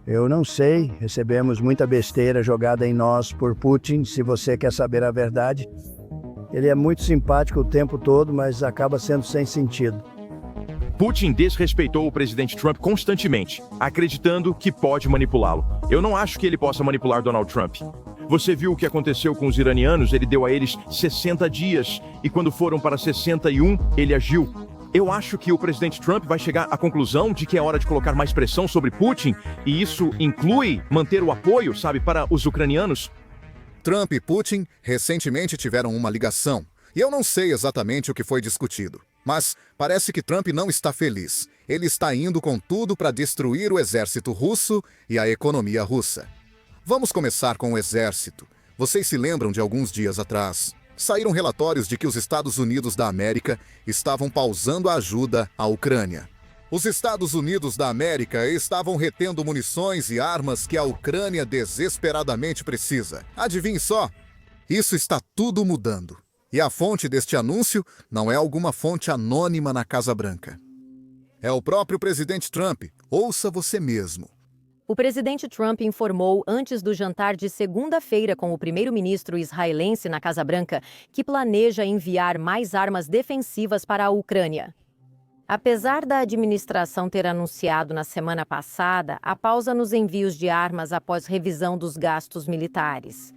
Eu não sei, recebemos muita besteira jogada em nós por Putin, se você quer saber a verdade. Ele é muito simpático o tempo todo, mas acaba sendo sem sentido. Putin desrespeitou o presidente Trump constantemente, acreditando que pode manipulá-lo. Eu não acho que ele possa manipular Donald Trump. Você viu o que aconteceu com os iranianos? Ele deu a eles 60 dias, e quando foram para 61, ele agiu. Eu acho que o presidente Trump vai chegar à conclusão de que é hora de colocar mais pressão sobre Putin, e isso inclui manter o apoio, para os ucranianos. Trump e Putin recentemente tiveram uma ligação, e eu não sei exatamente o que foi discutido. Mas parece que Trump não está feliz. Ele está indo com tudo para destruir o exército russo e a economia russa. Vamos começar com o exército. Vocês se lembram de alguns dias atrás? Saíram relatórios de que os Estados Unidos da América estavam pausando a ajuda à Ucrânia. Os Estados Unidos da América estavam retendo munições e armas que a Ucrânia desesperadamente precisa. Adivinhe só? Isso está tudo mudando. E a fonte deste anúncio não é alguma fonte anônima na Casa Branca. É o próprio presidente Trump. Ouça você mesmo. O presidente Trump informou antes do jantar de segunda-feira com o primeiro-ministro israelense na Casa Branca que planeja enviar mais armas defensivas para a Ucrânia. Apesar da administração ter anunciado na semana passada a pausa nos envios de armas após revisão dos gastos militares.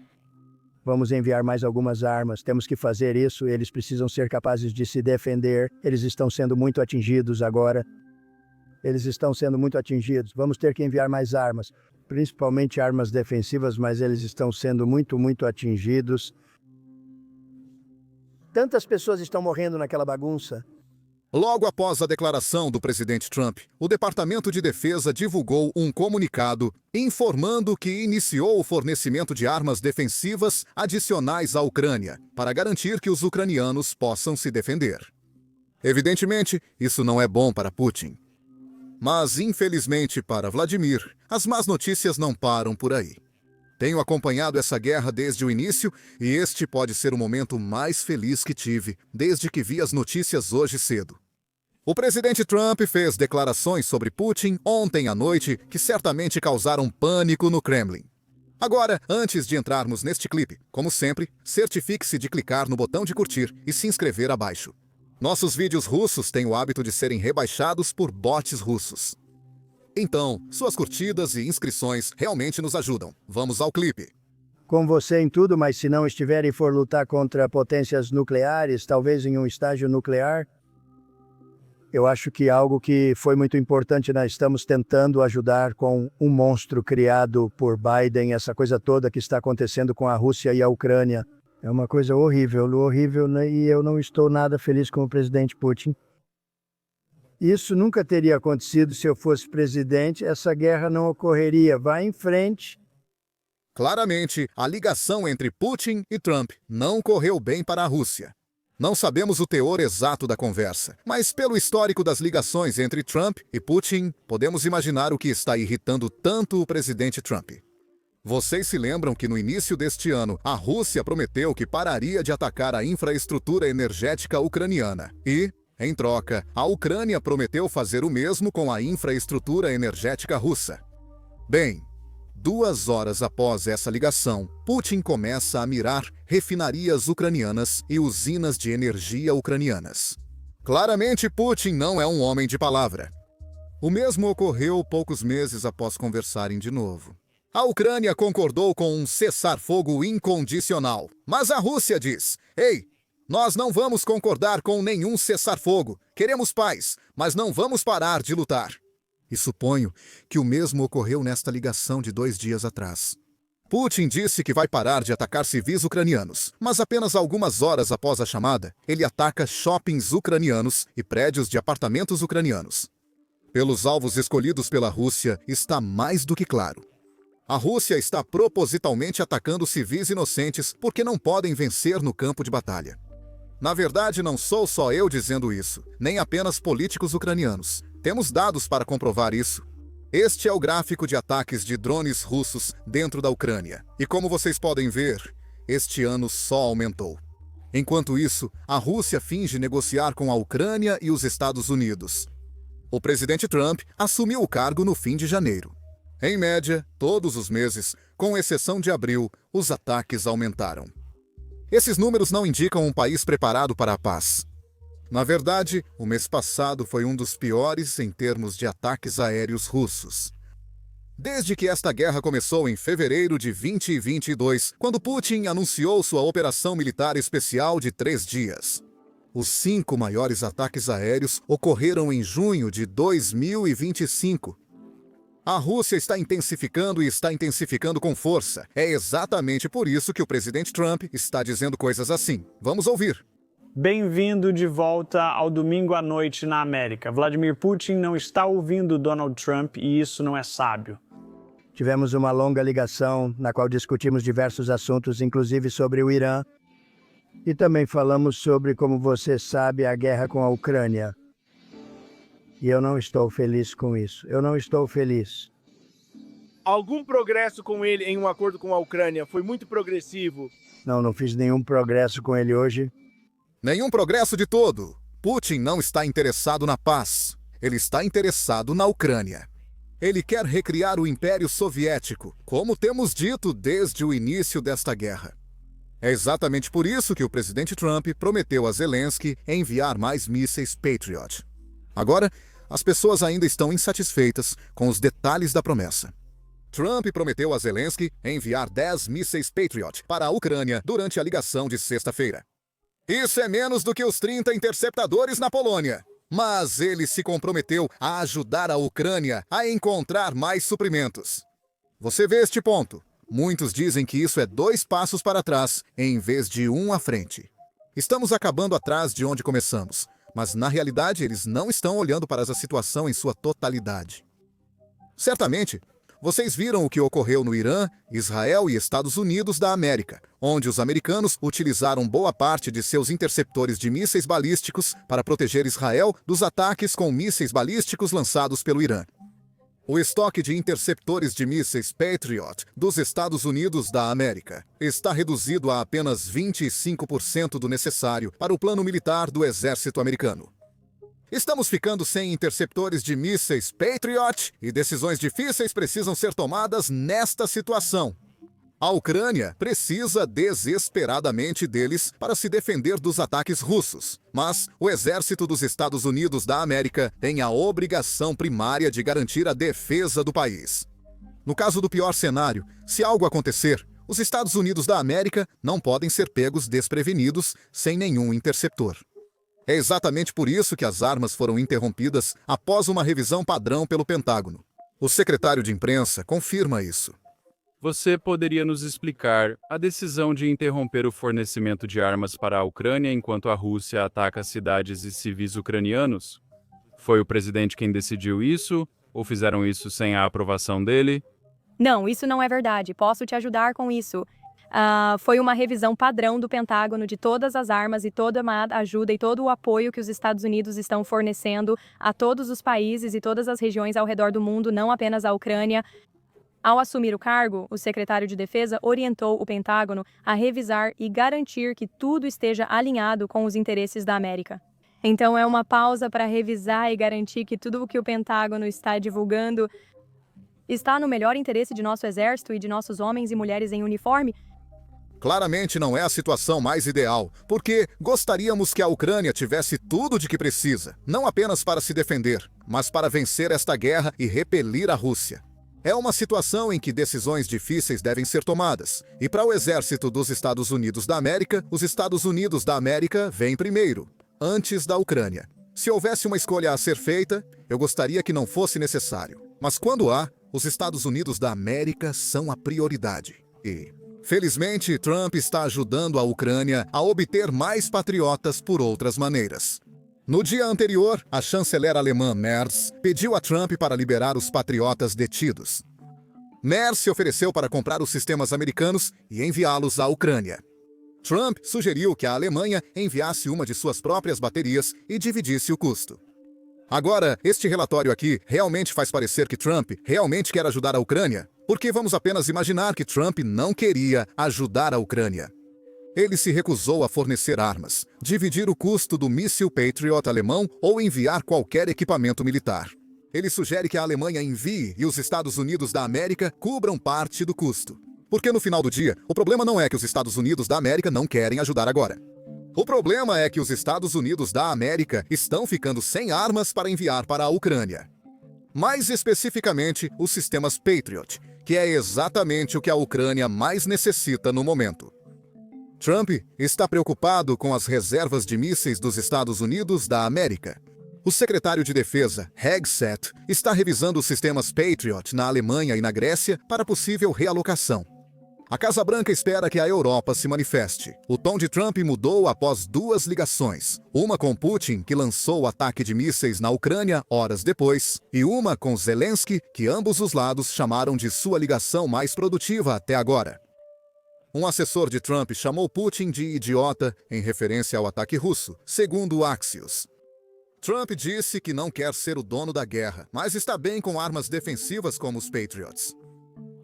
Vamos enviar mais algumas armas, temos que fazer isso, eles precisam ser capazes de se defender, eles estão sendo muito atingidos agora. Eles estão sendo muito atingidos, vamos ter que enviar mais armas, principalmente armas defensivas, mas eles estão sendo muito atingidos. Tantas pessoas estão morrendo naquela bagunça. Logo após a declaração do presidente Trump, o Departamento de Defesa divulgou um comunicado informando que iniciou o fornecimento de armas defensivas adicionais à Ucrânia, para garantir que os ucranianos possam se defender. Evidentemente, isso não é bom para Putin. Mas, infelizmente para Vladimir, as más notícias não param por aí. Tenho acompanhado essa guerra desde o início e este pode ser o momento mais feliz que tive desde que vi as notícias hoje cedo. O presidente Trump fez declarações sobre Putin ontem à noite que certamente causaram pânico no Kremlin. Agora, antes de entrarmos neste clipe, como sempre, certifique-se de clicar no botão de curtir e se inscrever abaixo. Nossos vídeos russos têm o hábito de serem rebaixados por bots russos. Então, suas curtidas e inscrições realmente nos ajudam. Vamos ao clipe. Com você em tudo, mas se não estiver e for lutar contra potências nucleares, talvez em um estágio nuclear, eu acho que algo que foi muito importante, nós estamos tentando ajudar com um monstro criado por Biden, essa coisa toda que está acontecendo com a Rússia e a Ucrânia. É uma coisa horrível, né? E eu não estou nada feliz com o presidente Putin. Isso nunca teria acontecido se eu fosse presidente, essa guerra não ocorreria. Vá em frente. Claramente, a ligação entre Putin e Trump não correu bem para a Rússia. Não sabemos o teor exato da conversa, mas pelo histórico das ligações entre Trump e Putin, podemos imaginar o que está irritando tanto o presidente Trump. Vocês se lembram que no início deste ano, a Rússia prometeu que pararia de atacar a infraestrutura energética ucraniana e, em troca, a Ucrânia prometeu fazer o mesmo com a infraestrutura energética russa. Bem, 2 horas após essa ligação, Putin começa a mirar refinarias ucranianas e usinas de energia ucranianas. Claramente, Putin não é um homem de palavra. O mesmo ocorreu poucos meses após conversarem de novo. A Ucrânia concordou com um cessar-fogo incondicional, mas a Rússia diz: "Ei, nós não vamos concordar com nenhum cessar-fogo. Queremos paz, mas não vamos parar de lutar." E suponho que o mesmo ocorreu nesta ligação de 2 dias atrás. Putin disse que vai parar de atacar civis ucranianos, mas apenas algumas horas após a chamada, ele ataca shoppings ucranianos e prédios de apartamentos ucranianos. Pelos alvos escolhidos pela Rússia, está mais do que claro. A Rússia está propositalmente atacando civis inocentes porque não podem vencer no campo de batalha. Na verdade, não sou só eu dizendo isso, nem apenas políticos ucranianos. Temos dados para comprovar isso. Este é o gráfico de ataques de drones russos dentro da Ucrânia. E como vocês podem ver, este ano só aumentou. Enquanto isso, a Rússia finge negociar com a Ucrânia e os Estados Unidos. O presidente Trump assumiu o cargo no fim de janeiro. Em média, todos os meses, com exceção de abril, os ataques aumentaram. Esses números não indicam um país preparado para a paz. Na verdade, o mês passado foi um dos piores em termos de ataques aéreos russos. Desde que esta guerra começou em fevereiro de 2022, quando Putin anunciou sua operação militar especial de 3 dias. Os 5 maiores ataques aéreos ocorreram em junho de 2025. A Rússia está intensificando e está intensificando com força. É exatamente por isso que o presidente Trump está dizendo coisas assim. Vamos ouvir. Bem-vindo de volta ao Domingo à Noite na América. Vladimir Putin não está ouvindo Donald Trump e isso não é sábio. Tivemos uma longa ligação na qual discutimos diversos assuntos, inclusive sobre o Irã. E também falamos sobre, como você sabe, a guerra com a Ucrânia. E eu não estou feliz com isso. Eu não estou feliz. Algum progresso com ele em um acordo com a Ucrânia foi muito progressivo. Não fiz nenhum progresso com ele hoje. Nenhum progresso de todo. Putin não está interessado na paz. Ele está interessado na Ucrânia. Ele quer recriar o Império Soviético, como temos dito desde o início desta guerra. É exatamente por isso que o presidente Trump prometeu a Zelensky enviar mais mísseis Patriot. Agora, as pessoas ainda estão insatisfeitas com os detalhes da promessa. Trump prometeu a Zelensky enviar 10 mísseis Patriot para a Ucrânia durante a ligação de sexta-feira. Isso é menos do que os 30 interceptadores na Polônia. Mas ele se comprometeu a ajudar a Ucrânia a encontrar mais suprimentos. Você vê este ponto? Muitos dizem que isso é 2 passos para trás, em vez de 1 à frente. Estamos acabando atrás de onde começamos, mas na realidade eles não estão olhando para a situação em sua totalidade. Certamente, vocês viram o que ocorreu no Irã, Israel e Estados Unidos da América, onde os americanos utilizaram boa parte de seus interceptores de mísseis balísticos para proteger Israel dos ataques com mísseis balísticos lançados pelo Irã. O estoque de interceptores de mísseis Patriot dos Estados Unidos da América está reduzido a apenas 25% do necessário para o plano militar do exército americano. Estamos ficando sem interceptores de mísseis Patriot e decisões difíceis precisam ser tomadas nesta situação. A Ucrânia precisa desesperadamente deles para se defender dos ataques russos, mas o exército dos Estados Unidos da América tem a obrigação primária de garantir a defesa do país. No caso do pior cenário, se algo acontecer, os Estados Unidos da América não podem ser pegos desprevenidos sem nenhum interceptor. É exatamente por isso que as armas foram interrompidas após uma revisão padrão pelo Pentágono. O secretário de imprensa confirma isso. Você poderia nos explicar a decisão de interromper o fornecimento de armas para a Ucrânia enquanto a Rússia ataca cidades e civis ucranianos? Foi o presidente quem decidiu isso? Ou fizeram isso sem a aprovação dele? Não, isso não é verdade. Posso te ajudar com isso. Foi uma revisão padrão do Pentágono de todas as armas e toda a ajuda e todo o apoio que os Estados Unidos estão fornecendo a todos os países e todas as regiões ao redor do mundo, não apenas a Ucrânia. Ao assumir o cargo, o secretário de Defesa orientou o Pentágono a revisar e garantir que tudo esteja alinhado com os interesses da América. Então é uma pausa para revisar e garantir que tudo o que o Pentágono está divulgando está no melhor interesse de nosso exército e de nossos homens e mulheres em uniforme. Claramente não é a situação mais ideal, porque gostaríamos que a Ucrânia tivesse tudo de que precisa, não apenas para se defender, mas para vencer esta guerra e repelir a Rússia. É uma situação em que decisões difíceis devem ser tomadas, e para o exército dos Estados Unidos da América, os Estados Unidos da América vêm primeiro, antes da Ucrânia. Se houvesse uma escolha a ser feita, eu gostaria que não fosse necessário. Mas quando há, os Estados Unidos da América são a prioridade. E, felizmente, Trump está ajudando a Ucrânia a obter mais patriotas por outras maneiras. No dia anterior, a chanceler alemã Merz pediu a Trump para liberar os patriotas detidos. Merz se ofereceu para comprar os sistemas americanos e enviá-los à Ucrânia. Trump sugeriu que a Alemanha enviasse uma de suas próprias baterias e dividisse o custo. Agora, este relatório aqui realmente faz parecer que Trump realmente quer ajudar a Ucrânia, porque vamos apenas imaginar que Trump não queria ajudar a Ucrânia. Ele se recusou a fornecer armas, dividir o custo do míssil Patriot alemão ou enviar qualquer equipamento militar. Ele sugere que a Alemanha envie e os Estados Unidos da América cubram parte do custo. Porque no final do dia, o problema não é que os Estados Unidos da América não querem ajudar agora. O problema é que os Estados Unidos da América estão ficando sem armas para enviar para a Ucrânia. Mais especificamente, os sistemas Patriot, que é exatamente o que a Ucrânia mais necessita no momento. Trump está preocupado com as reservas de mísseis dos Estados Unidos da América. O secretário de Defesa, Hegseth, está revisando os sistemas Patriot na Alemanha e na Grécia para possível realocação. A Casa Branca espera que a Europa se manifeste. O tom de Trump mudou após 2 ligações. Uma com Putin, que lançou o ataque de mísseis na Ucrânia horas depois, e uma com Zelensky, que ambos os lados chamaram de sua ligação mais produtiva até agora. Um assessor de Trump chamou Putin de idiota em referência ao ataque russo, segundo o Axios. Trump disse que não quer ser o dono da guerra, mas está bem com armas defensivas como os Patriots.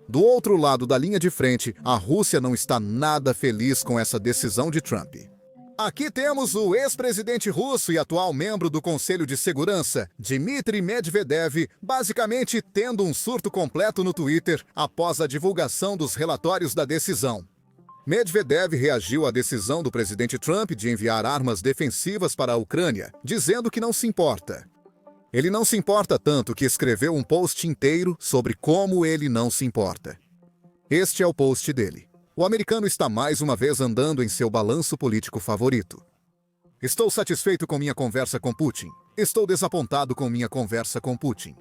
Do outro lado da linha de frente, a Rússia não está nada feliz com essa decisão de Trump. Aqui temos o ex-presidente russo e atual membro do Conselho de Segurança, Dmitry Medvedev, basicamente tendo um surto completo no Twitter após a divulgação dos relatórios da decisão. Medvedev reagiu à decisão do presidente Trump de enviar armas defensivas para a Ucrânia, dizendo que não se importa. Ele não se importa tanto que escreveu um post inteiro sobre como ele não se importa. Este é o post dele. O americano está mais uma vez andando em seu balanço político favorito. Estou satisfeito com minha conversa com Putin. Estou desapontado com minha conversa com Putin.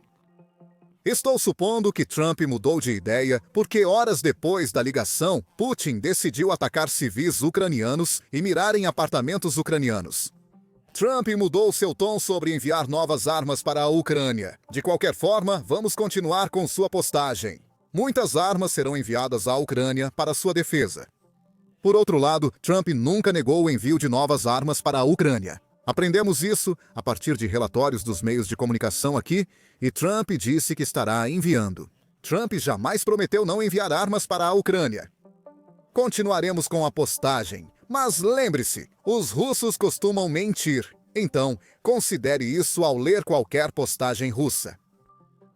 Estou supondo que Trump mudou de ideia porque horas depois da ligação, Putin decidiu atacar civis ucranianos e mirar em apartamentos ucranianos. Trump mudou seu tom sobre enviar novas armas para a Ucrânia. De qualquer forma, vamos continuar com sua postagem. Muitas armas serão enviadas à Ucrânia para sua defesa. Por outro lado, Trump nunca negou o envio de novas armas para a Ucrânia. Aprendemos isso a partir de relatórios dos meios de comunicação aqui, e Trump disse que estará enviando. Trump jamais prometeu não enviar armas para a Ucrânia. Continuaremos com a postagem. Mas lembre-se, os russos costumam mentir. Então, considere isso ao ler qualquer postagem russa.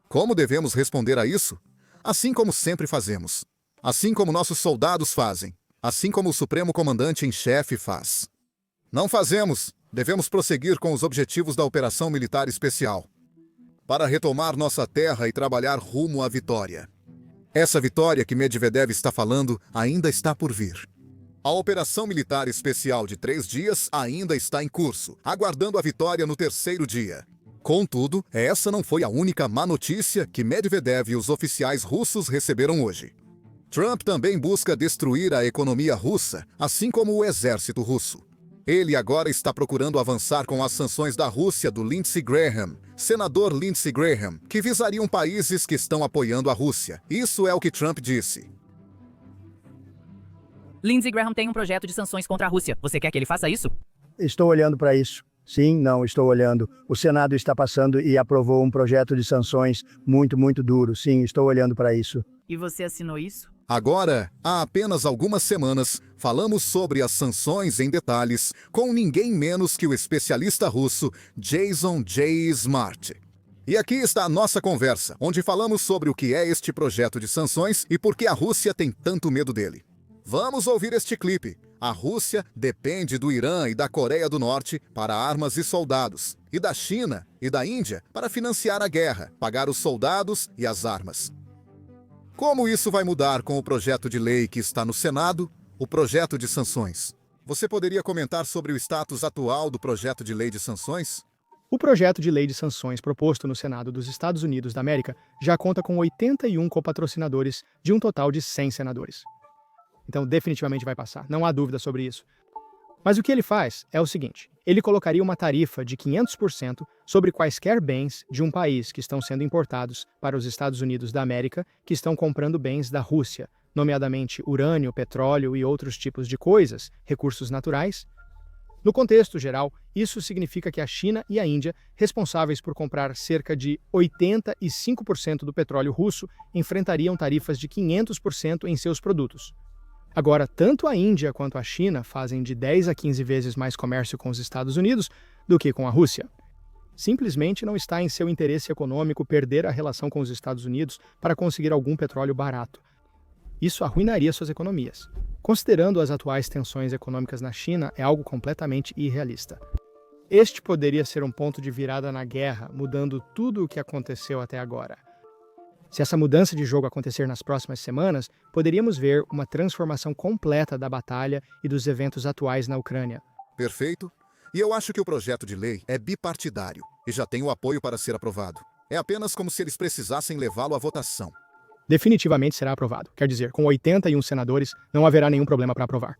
Como devemos responder a isso? Assim como sempre fazemos. Assim como nossos soldados fazem. Assim como o Supremo Comandante em Chefe faz. Não fazemos. Devemos prosseguir com os objetivos da Operação Militar Especial. Para retomar nossa terra e trabalhar rumo à vitória. Essa vitória que Medvedev está falando ainda está por vir. A Operação Militar Especial de 3 dias ainda está em curso, aguardando a vitória no 3º dia. Contudo, essa não foi a única má notícia que Medvedev e os oficiais russos receberam hoje. Trump também busca destruir a economia russa, assim como o exército russo. Ele agora está procurando avançar com as sanções da Rússia do Lindsey Graham, senador Lindsey Graham, que visariam países que estão apoiando a Rússia. Isso é o que Trump disse. Lindsey Graham tem um projeto de sanções contra a Rússia. Você quer que ele faça isso? Estou olhando para isso. Sim, não, estou olhando. O Senado está passando e aprovou um projeto de sanções muito duro. Sim, estou olhando para isso. E você assinou isso? Agora, há apenas algumas semanas, falamos sobre as sanções em detalhes com ninguém menos que o especialista russo Jason J. Smart. E aqui está a nossa conversa, onde falamos sobre o que é este projeto de sanções e por que a Rússia tem tanto medo dele. Vamos ouvir este clipe. A Rússia depende do Irã e da Coreia do Norte para armas e soldados, e da China e da Índia para financiar a guerra, pagar os soldados e as armas. Como isso vai mudar com o projeto de lei que está no Senado, o projeto de sanções? Você poderia comentar sobre o status atual do projeto de lei de sanções? O projeto de lei de sanções proposto no Senado dos Estados Unidos da América já conta com 81 copatrocinadores de um total de 100 senadores. Então, definitivamente vai passar, não há dúvida sobre isso. Mas o que ele faz é o seguinte, ele colocaria uma tarifa de 500% sobre quaisquer bens de um país que estão sendo importados para os Estados Unidos da América que estão comprando bens da Rússia, nomeadamente urânio, petróleo e outros tipos de coisas, recursos naturais. No contexto geral, isso significa que a China e a Índia, responsáveis por comprar cerca de 85% do petróleo russo, enfrentariam tarifas de 500% em seus produtos. Agora, tanto a Índia quanto a China fazem de 10 a 15 vezes mais comércio com os Estados Unidos do que com a Rússia. Simplesmente não está em seu interesse econômico perder a relação com os Estados Unidos para conseguir algum petróleo barato. Isso arruinaria suas economias. Considerando as atuais tensões econômicas na China, é algo completamente irrealista. Este poderia ser um ponto de virada na guerra, mudando tudo o que aconteceu até agora. Se essa mudança de jogo acontecer nas próximas semanas, poderíamos ver uma transformação completa da batalha e dos eventos atuais na Ucrânia. Perfeito. E eu acho que o projeto de lei é bipartidário e já tem o apoio para ser aprovado. É apenas como se eles precisassem levá-lo à votação. Definitivamente será aprovado. Quer dizer, com 81 senadores, não haverá nenhum problema para aprovar.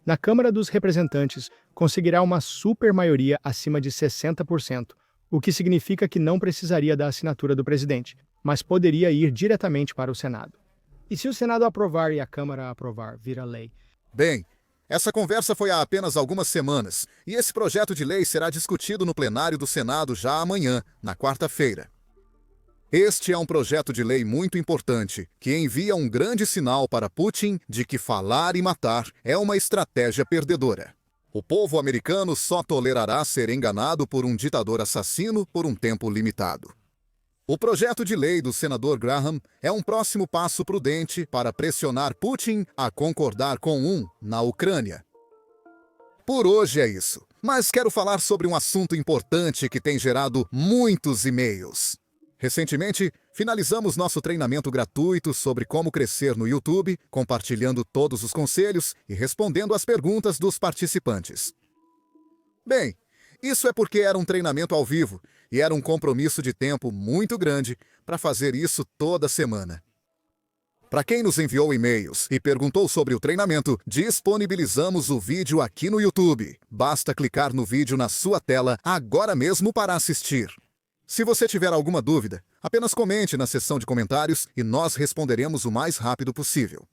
Na Câmara dos Representantes, conseguirá uma supermaioria acima de 60%, o que significa que não precisaria da assinatura do presidente, mas poderia ir diretamente para o Senado. E se o Senado aprovar e a Câmara aprovar, vira lei? Bem, essa conversa foi há apenas algumas semanas, e esse projeto de lei será discutido no plenário do Senado já amanhã, na quarta-feira. Este é um projeto de lei muito importante, que envia um grande sinal para Putin de que falar e matar é uma estratégia perdedora. O povo americano só tolerará ser enganado por um ditador assassino por um tempo limitado. O projeto de lei do senador Graham é um próximo passo prudente para pressionar Putin a concordar com na Ucrânia. Por hoje é isso, mas quero falar sobre um assunto importante que tem gerado muitos e-mails. Recentemente, finalizamos nosso treinamento gratuito sobre como crescer no YouTube, compartilhando todos os conselhos e respondendo às perguntas dos participantes. Bem, isso é porque era um treinamento ao vivo e era um compromisso de tempo muito grande para fazer isso toda semana. Para quem nos enviou e-mails e perguntou sobre o treinamento, disponibilizamos o vídeo aqui no YouTube. Basta clicar no vídeo na sua tela agora mesmo para assistir. Se você tiver alguma dúvida, apenas comente na seção de comentários e nós responderemos o mais rápido possível.